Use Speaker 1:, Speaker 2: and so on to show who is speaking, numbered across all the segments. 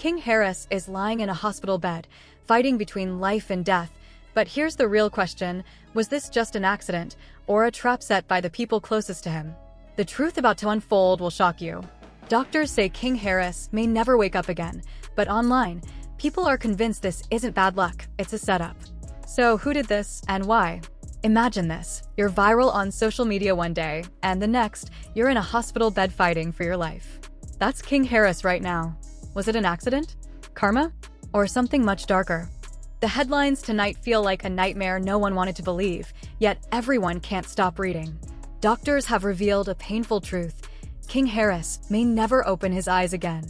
Speaker 1: King Harris is lying in a hospital bed, fighting between life and death. But here's the real question: was this just an accident, or a trap set by the people closest to him? The truth about to unfold will shock you. Doctors say King Harris may never wake up again, but online, people are convinced this isn't bad luck, it's a setup. So who did this, and why? Imagine this: you're viral on social media one day, and the next, you're in a hospital bed fighting for your life. That's King Harris right now. Was it an accident? Karma? Or something much darker? The headlines tonight feel like a nightmare no one wanted to believe, yet everyone can't stop reading. Doctors have revealed a painful truth: King Harris may never open his eyes again.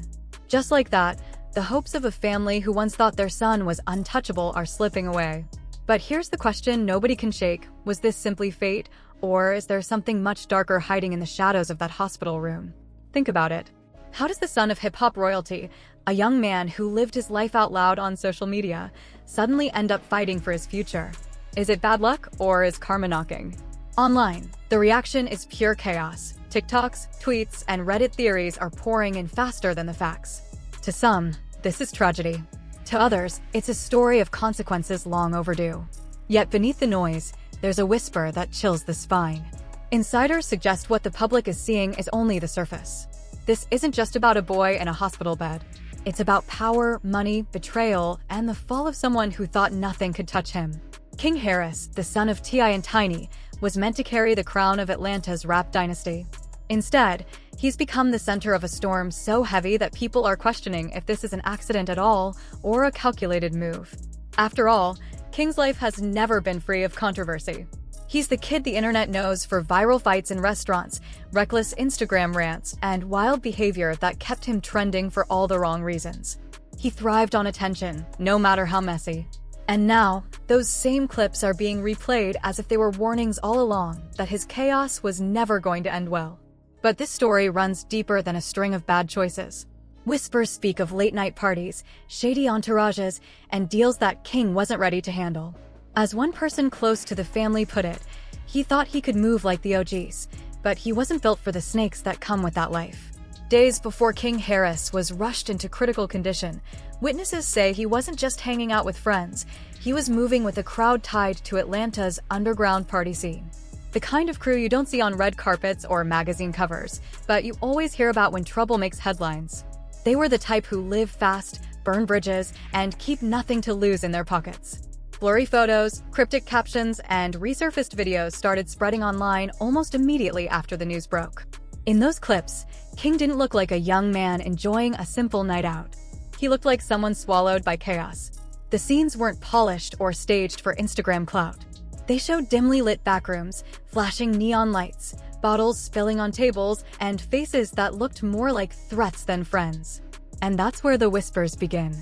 Speaker 1: Just like that, the hopes of a family who once thought their son was untouchable are slipping away. But here's the question nobody can shake: was this simply fate, or is there something much darker hiding in the shadows of that hospital room? Think about it. How does the son of hip-hop royalty, a young man who lived his life out loud on social media, suddenly end up fighting for his future? Is it bad luck, or is karma knocking? Online, the reaction is pure chaos. TikToks, tweets, and Reddit theories are pouring in faster than the facts. To some, this is tragedy. To others, it's a story of consequences long overdue. Yet beneath the noise, there's a whisper that chills the spine. Insiders suggest what the public is seeing is only the surface. This isn't just about a boy in a hospital bed. It's about power, money, betrayal, and the fall of someone who thought nothing could touch him. King Harris, the son of T.I. and Tiny, was meant to carry the crown of Atlanta's rap dynasty. Instead, he's become the center of a storm so heavy that people are questioning if this is an accident at all or a calculated move. After all, King's life has never been free of controversy. He's the kid the internet knows for viral fights in restaurants, reckless Instagram rants, and wild behavior that kept him trending for all the wrong reasons. He thrived on attention, no matter how messy. And now, those same clips are being replayed as if they were warnings all along that his chaos was never going to end well. But this story runs deeper than a string of bad choices. Whispers speak of late-night parties, shady entourages, and deals that King wasn't ready to handle. As one person close to the family put it, he thought he could move like the OGs, but he wasn't built for the snakes that come with that life. Days before King Harris was rushed into critical condition, witnesses say he wasn't just hanging out with friends, he was moving with a crowd tied to Atlanta's underground party scene. The kind of crew you don't see on red carpets or magazine covers, but you always hear about when trouble makes headlines. They were the type who live fast, burn bridges, and keep nothing to lose in their pockets. Blurry photos, cryptic captions, and resurfaced videos started spreading online almost immediately after the news broke. In those clips, King didn't look like a young man enjoying a simple night out. He looked like someone swallowed by chaos. The scenes weren't polished or staged for Instagram clout. They showed dimly lit backrooms, flashing neon lights, bottles spilling on tables, and faces that looked more like threats than friends. And that's where the whispers begin.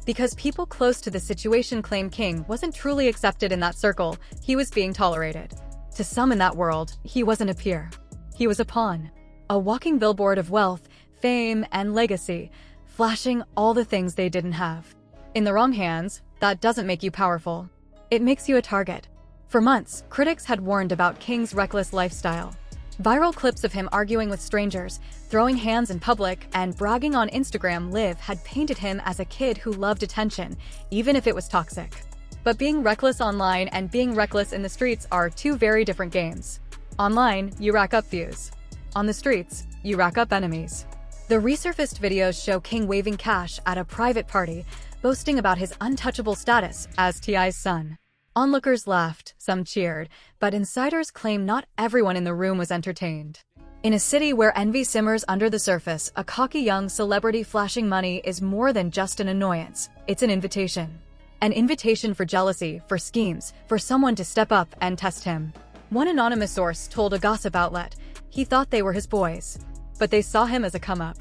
Speaker 1: Because people close to the situation claim King wasn't truly accepted in that circle, he was being tolerated. To some in that world, he wasn't a peer. He was a pawn. A walking billboard of wealth, fame, and legacy, flashing all the things they didn't have. In the wrong hands, that doesn't make you powerful. It makes you a target. For months, critics had warned about King's reckless lifestyle. Viral clips of him arguing with strangers, throwing hands in public, and bragging on Instagram Live had painted him as a kid who loved attention, even if it was toxic. But being reckless online and being reckless in the streets are two very different games. Online, you rack up views. On the streets, you rack up enemies. The resurfaced videos show King waving cash at a private party, boasting about his untouchable status as T.I.'s son. Onlookers laughed, some cheered, but insiders claim not everyone in the room was entertained. In a city where envy simmers under the surface, a cocky young celebrity flashing money is more than just an annoyance. It's an invitation. An invitation for jealousy, for schemes, for someone to step up and test him. One anonymous source told a gossip outlet he thought they were his boys, but they saw him as a come-up,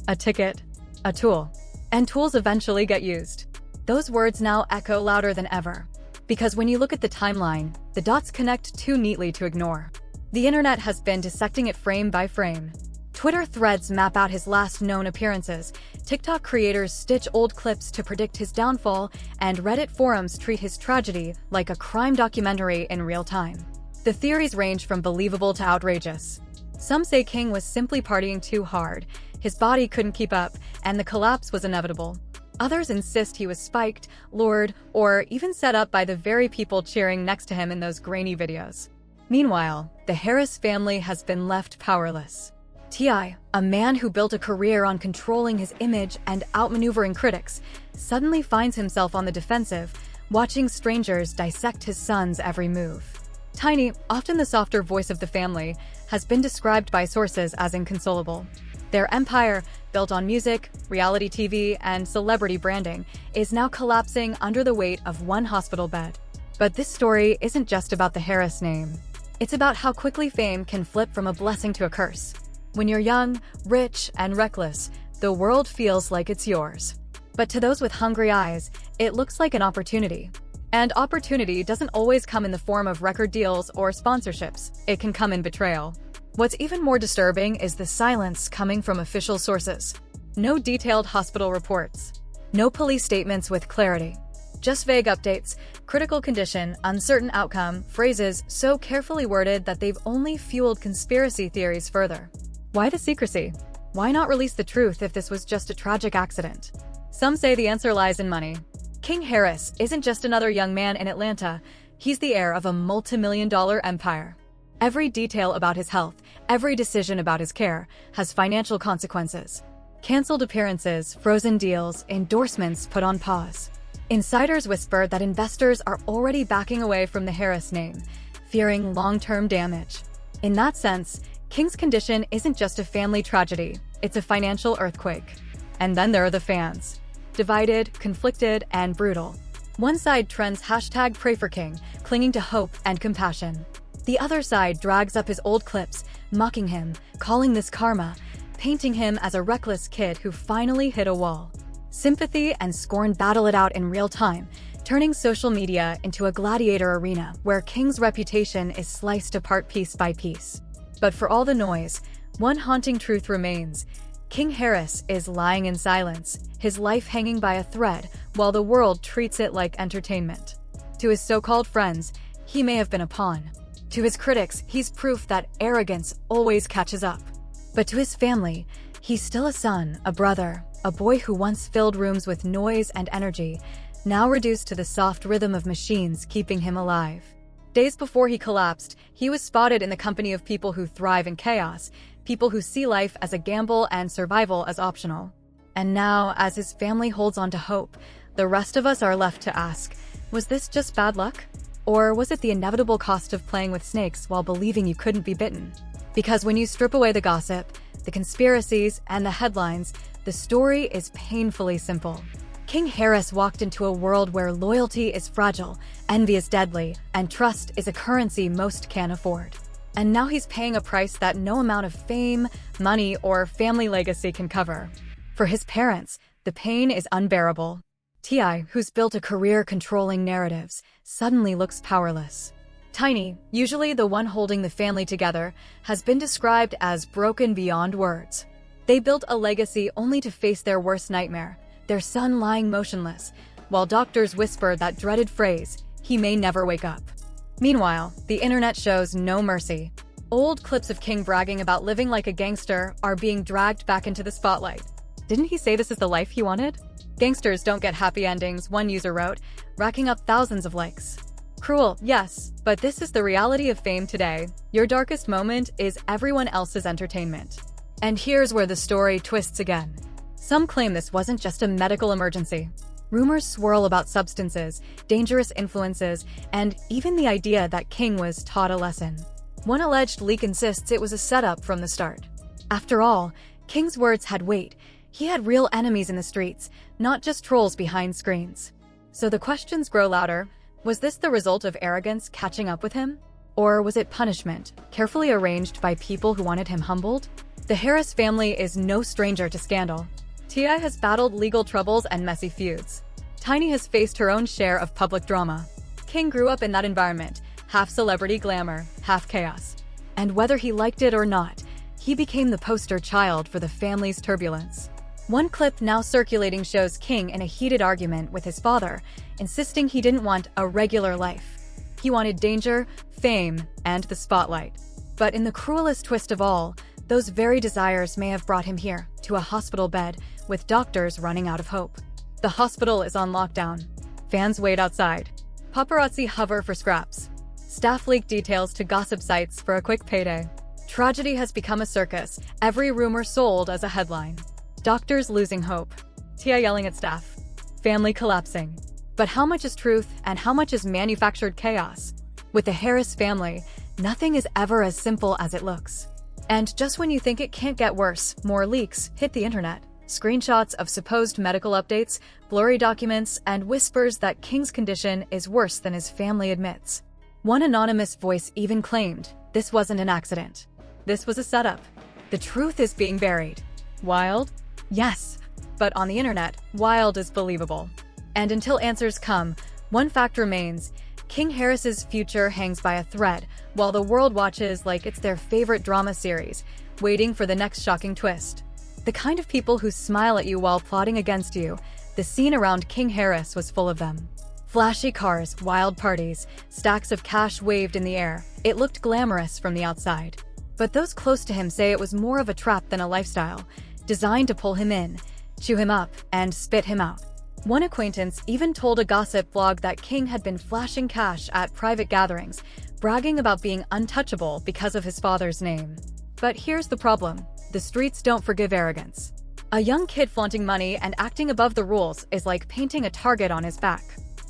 Speaker 1: a ticket, a tool. And tools eventually get used. Those words now echo louder than ever. Because when you look at the timeline, the dots connect too neatly to ignore. The internet has been dissecting it frame by frame. Twitter threads map out his last known appearances, TikTok creators stitch old clips to predict his downfall, and Reddit forums treat his tragedy like a crime documentary in real time. The theories range from believable to outrageous. Some say King was simply partying too hard. His body couldn't keep up, and the collapse was inevitable. Others insist he was spiked, lured, or even set up by the very people cheering next to him in those grainy videos. Meanwhile, the Harris family has been left powerless. T.I., a man who built a career on controlling his image and outmaneuvering critics, suddenly finds himself on the defensive, watching strangers dissect his son's every move. Tiny, often the softer voice of the family, has been described by sources as inconsolable. Their empire, built on music, reality TV, and celebrity branding, is now collapsing under the weight of one hospital bed. But this story isn't just about the Harris name. It's about how quickly fame can flip from a blessing to a curse. When you're young, rich, and reckless, the world feels like it's yours. But to those with hungry eyes, it looks like an opportunity. And opportunity doesn't always come in the form of record deals or sponsorships. It can come in betrayal. What's even more disturbing is the silence coming from official sources. No detailed hospital reports. No police statements with clarity. Just vague updates, critical condition, uncertain outcome, phrases so carefully worded that they've only fueled conspiracy theories further. Why the secrecy? Why not release the truth if this was just a tragic accident? Some say the answer lies in money. King Harris isn't just another young man in Atlanta. He's the heir of a multi-million-dollar empire. Every detail about his health, every decision about his care, has financial consequences. Cancelled appearances, frozen deals, endorsements put on pause. Insiders whisper that investors are already backing away from the Harris name, fearing long-term damage. In that sense, King's condition isn't just a family tragedy, it's a financial earthquake. And then there are the fans. Divided, conflicted, and brutal. One side trends #PrayForKing, clinging to hope and compassion. The other side drags up his old clips, mocking him, calling this karma, painting him as a reckless kid who finally hit a wall. Sympathy and scorn battle it out in real time, turning social media into a gladiator arena where King's reputation is sliced apart piece by piece. But for all the noise, one haunting truth remains. King Harris is lying in silence, his life hanging by a thread, while the world treats it like entertainment. To his so-called friends, he may have been a pawn. To his critics, he's proof that arrogance always catches up. But to his family, he's still a son, a brother, a boy who once filled rooms with noise and energy, now reduced to the soft rhythm of machines keeping him alive. Days before he collapsed, he was spotted in the company of people who thrive in chaos, people who see life as a gamble and survival as optional. And now, as his family holds on to hope, the rest of us are left to ask, was this just bad luck? Or was it the inevitable cost of playing with snakes while believing you couldn't be bitten? Because when you strip away the gossip, the conspiracies, and the headlines, the story is painfully simple. King Harris walked into a world where loyalty is fragile, envy is deadly, and trust is a currency most can't afford. And now he's paying a price that no amount of fame, money, or family legacy can cover. For his parents, the pain is unbearable. T.I., who's built a career controlling narratives, suddenly looks powerless. Tiny, usually the one holding the family together, has been described as broken beyond words. They built a legacy only to face their worst nightmare, their son lying motionless, while doctors whisper that dreaded phrase, he may never wake up. Meanwhile, the internet shows no mercy. Old clips of King bragging about living like a gangster are being dragged back into the spotlight. Didn't he say this is the life he wanted? Gangsters don't get happy endings, one user wrote, racking up thousands of likes. Cruel, yes, but this is the reality of fame today. Your darkest moment is everyone else's entertainment. And here's where the story twists again. Some claim this wasn't just a medical emergency. Rumors swirl about substances, dangerous influences, and even the idea that King was taught a lesson. One alleged leak insists it was a setup from the start. After all, King's words had weight. He had real enemies in the streets, not just trolls behind screens. So the questions grow louder. Was this the result of arrogance catching up with him? Or was it punishment, carefully arranged by people who wanted him humbled? The Harris family is no stranger to scandal. T.I. has battled legal troubles and messy feuds. Tiny has faced her own share of public drama. King grew up in that environment, half celebrity glamour, half chaos. And whether he liked it or not, he became the poster child for the family's turbulence. One clip now circulating shows King in a heated argument with his father, insisting he didn't want a regular life. He wanted danger, fame, and the spotlight. But in the cruelest twist of all, Those very desires may have brought him here, to a hospital bed, with doctors running out of hope. The hospital is on lockdown. Fans wait outside. Paparazzi hover for scraps. Staff leak details to gossip sites for a quick payday. Tragedy has become a circus, every rumor sold as a headline. Doctors losing hope. Tia yelling at staff. Family collapsing. But how much is truth and how much is manufactured chaos? With the Harris family, nothing is ever as simple as it looks. And just when you think it can't get worse, more leaks hit the internet. Screenshots of supposed medical updates, blurry documents, and whispers that King's condition is worse than his family admits. One anonymous voice even claimed this wasn't an accident. This was a setup. The truth is being buried. Wild? Yes. But on the internet, wild is believable. And until answers come, one fact remains: King Harris's future hangs by a thread, while the world watches like it's their favorite drama series, waiting for the next shocking twist. The kind of people who smile at you while plotting against you. The scene around King Harris was full of them. Flashy cars, wild parties, stacks of cash waved in the air. It looked glamorous from the outside. But those close to him say it was more of a trap than a lifestyle, designed to pull him in, chew him up, and spit him out. One acquaintance even told a gossip blog that King had been flashing cash at private gatherings, bragging about being untouchable because of his father's name. But here's the problem: the streets don't forgive arrogance. A young kid flaunting money and acting above the rules is like painting a target on his back.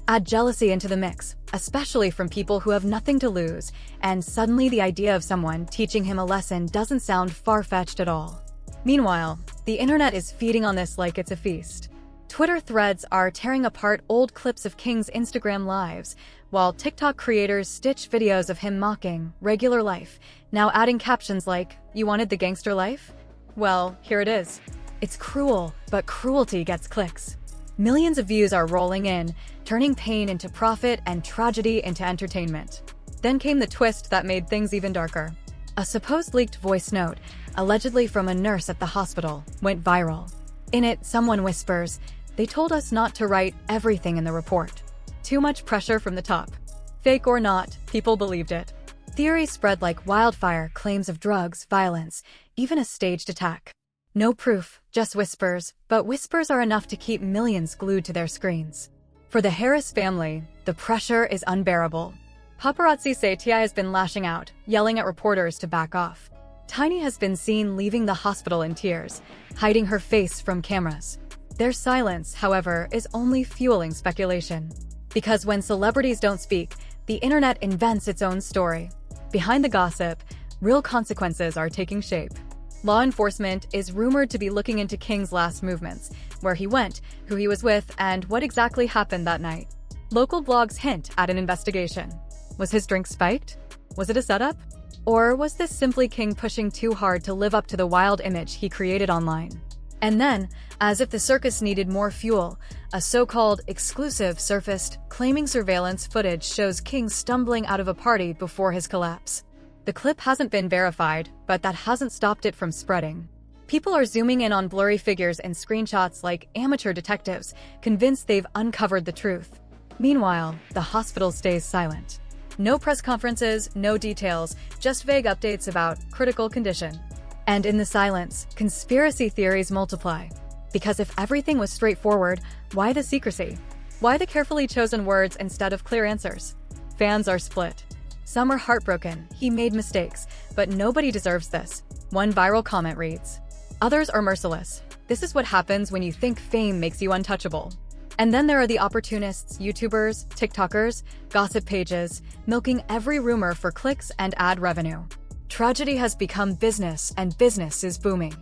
Speaker 1: Add jealousy into the mix, especially from people who have nothing to lose, and suddenly the idea of someone teaching him a lesson doesn't sound far-fetched at all. Meanwhile, the internet is feeding on this like it's a feast. Twitter threads are tearing apart old clips of King's Instagram lives, while TikTok creators stitch videos of him mocking regular life, now adding captions like, "You wanted the gangster life? Well, here it is." It's cruel, but cruelty gets clicks. Millions of views are rolling in, turning pain into profit and tragedy into entertainment. Then came the twist that made things even darker. A supposed leaked voice note, allegedly from a nurse at the hospital, went viral. In it, someone whispers, "They told us not to write everything in the report." Too much pressure from the top. Fake or not, people believed it. Theories spread like wildfire, claims of drugs, violence, even a staged attack. No proof, just whispers, but whispers are enough to keep millions glued to their screens. For the Harris family, the pressure is unbearable. Paparazzi say Tia has been lashing out, yelling at reporters to back off. Tiny has been seen leaving the hospital in tears, hiding her face from cameras. Their silence, however, is only fueling speculation. Because when celebrities don't speak, the internet invents its own story. Behind the gossip, real consequences are taking shape. Law enforcement is rumored to be looking into King's last movements, where he went, who he was with, and what exactly happened that night. Local blogs hint at an investigation. Was his drink spiked? Was it a setup? Or was this simply King pushing too hard to live up to the wild image he created online? And then, as if the circus needed more fuel, a so-called exclusive surfaced, claiming surveillance footage shows King stumbling out of a party before his collapse. The clip hasn't been verified, but that hasn't stopped it from spreading. People are zooming in on blurry figures and screenshots like amateur detectives, convinced they've uncovered the truth. Meanwhile, the hospital stays silent. No press conferences, no details, just vague updates about critical condition. And in the silence, conspiracy theories multiply. Because if everything was straightforward, why the secrecy? Why the carefully chosen words instead of clear answers? Fans are split. Some are heartbroken, he made mistakes, but nobody deserves this. One viral comment reads. Others are merciless. This is what happens when you think fame makes you untouchable. And then there are the opportunists, YouTubers, TikTokers, gossip pages, milking every rumor for clicks and ad revenue. Tragedy has become business, and business is booming.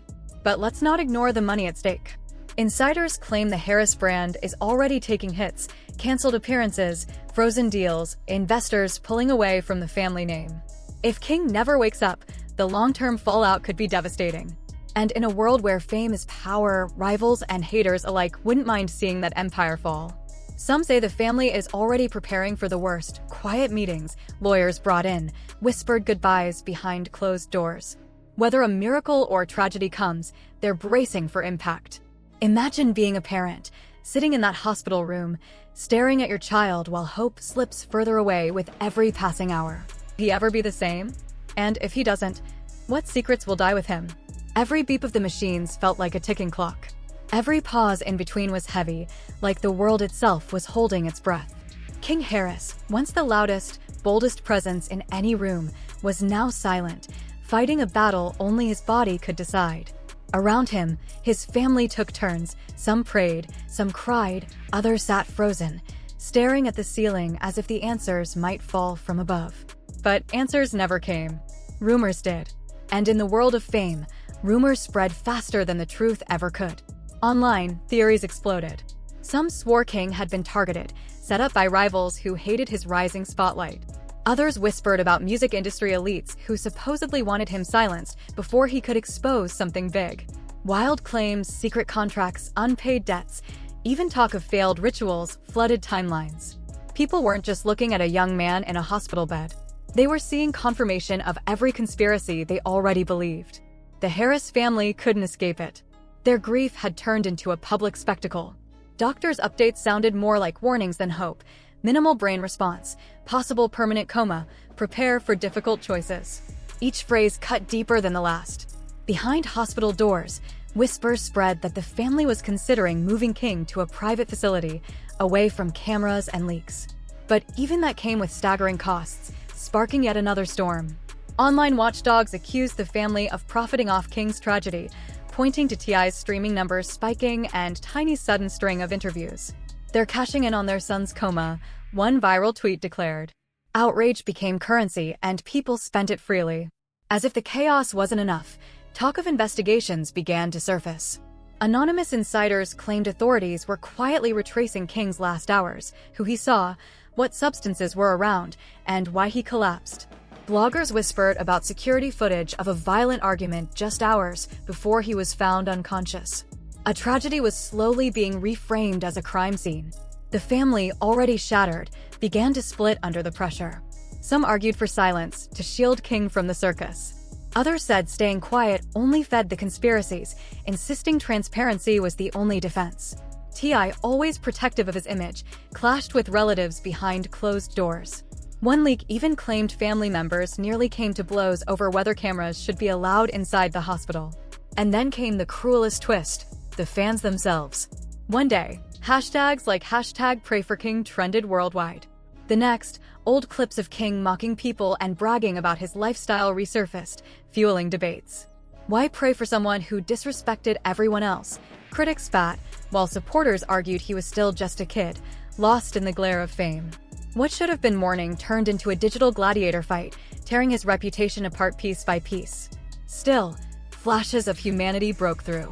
Speaker 1: But let's not ignore the money at stake. Insiders claim the Harris brand is already taking hits, canceled appearances, frozen deals, investors pulling away from the family name. If King never wakes up, the long-term fallout could be devastating. And in a world where fame is power, rivals and haters alike wouldn't mind seeing that empire fall. Some say the family is already preparing for the worst. Quiet meetings, lawyers brought in, whispered goodbyes behind closed doors. Whether a miracle or tragedy comes, they're bracing for impact. Imagine being a parent, sitting in that hospital room, staring at your child while hope slips further away with every passing hour. Will he ever be the same? And if he doesn't, What secrets will die with him? Every beep of the machines felt like a ticking clock. Every pause in between was heavy, like the world itself was holding its breath. King Harris, once the loudest, boldest presence in any room, was now silent, fighting a battle only his body could decide. Around him, his family took turns. Some prayed, some cried, others sat frozen, staring at the ceiling as if the answers might fall from above. But answers never came. Rumors did. And in the world of fame, rumors spread faster than the truth ever could. Online, theories exploded. Some swore King had been targeted, set up by rivals who hated his rising spotlight. Others whispered about music industry elites who supposedly wanted him silenced before he could expose something big. Wild claims, secret contracts, unpaid debts, even talk of failed rituals flooded timelines. People weren't just looking at a young man in a hospital bed. They were seeing confirmation of every conspiracy they already believed. The Harris family couldn't escape it. Their grief had turned into a public spectacle. Doctors' updates sounded more like warnings than hope. Minimal brain response, possible permanent coma, prepare for difficult choices. Each phrase cut deeper than the last. Behind hospital doors, whispers spread that the family was considering moving King to a private facility, away from cameras and leaks. But even that came with staggering costs, sparking yet another storm. Online watchdogs accused the family of profiting off King's tragedy, pointing to T.I.'s streaming numbers spiking and Tiny's sudden string of interviews. They're cashing in on their son's coma, one viral tweet declared. Outrage became currency, and people spent it freely. As if the chaos wasn't enough, talk of investigations began to surface. Anonymous insiders claimed authorities were quietly retracing King's last hours, who he saw, what substances were around, and why he collapsed. Bloggers whispered about security footage of a violent argument just hours before he was found unconscious. A tragedy was slowly being reframed as a crime scene. The family, already shattered, began to split under the pressure. Some argued for silence, to shield King from the circus. Others said staying quiet only fed the conspiracies, insisting transparency was the only defense. T.I., always protective of his image, clashed with relatives behind closed doors. One leak even claimed family members nearly came to blows over whether cameras should be allowed inside the hospital. And then came the cruelest twist: the fans themselves. One day, hashtags like #PrayForKing trended worldwide. The next, old clips of King mocking people and bragging about his lifestyle resurfaced, fueling debates. Why pray for someone who disrespected everyone else? Critics spat, while supporters argued he was still just a kid, lost in the glare of fame. What should have been mourning turned into a digital gladiator fight, tearing his reputation apart piece by piece. Still, flashes of humanity broke through.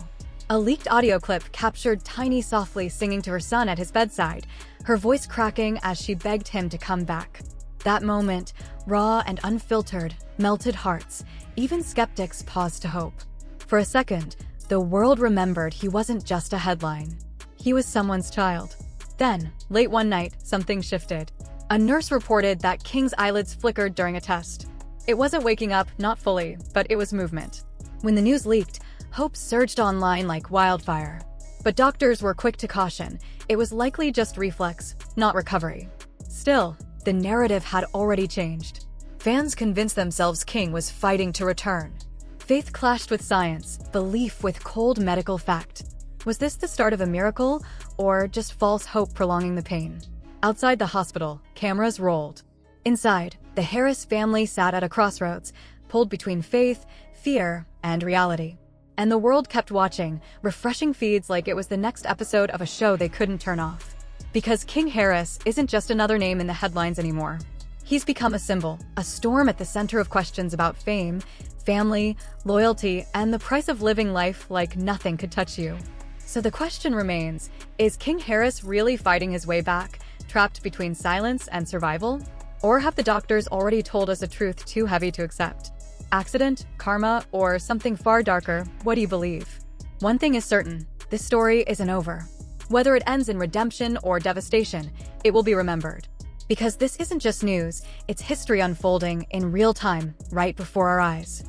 Speaker 1: A leaked audio clip captured Tiny softly singing to her son at his bedside, her voice cracking as she begged him to come back. That moment, raw and unfiltered, melted hearts. Even skeptics paused to hope. For a second, the world remembered he wasn't just a headline. He was someone's child. Then, late one night, something shifted. A nurse reported that King's eyelids flickered during a test. It wasn't waking up, not fully, but it was movement. When the news leaked, hope surged online like wildfire. But doctors were quick to caution, it was likely just reflex, not recovery. Still, the narrative had already changed. Fans convinced themselves King was fighting to return. Faith clashed with science, belief with cold medical fact. Was this the start of a miracle, or just false hope prolonging the pain? Outside the hospital, cameras rolled. Inside, the Harris family sat at a crossroads, pulled between faith, fear, and reality. And the world kept watching, refreshing feeds like it was the next episode of a show they couldn't turn off. Because King Harris isn't just another name in the headlines anymore. He's become a symbol, a storm at the center of questions about fame, family, loyalty, and the price of living life like nothing could touch you. So the question remains, is King Harris really fighting his way back, trapped between silence and survival? Or have the doctors already told us a truth too heavy to accept? Accident, karma, or something far darker? What do you believe? One thing is certain, this story isn't over. Whether it ends in redemption or devastation, it will be remembered. Because this isn't just news, it's history unfolding in real time, right before our eyes.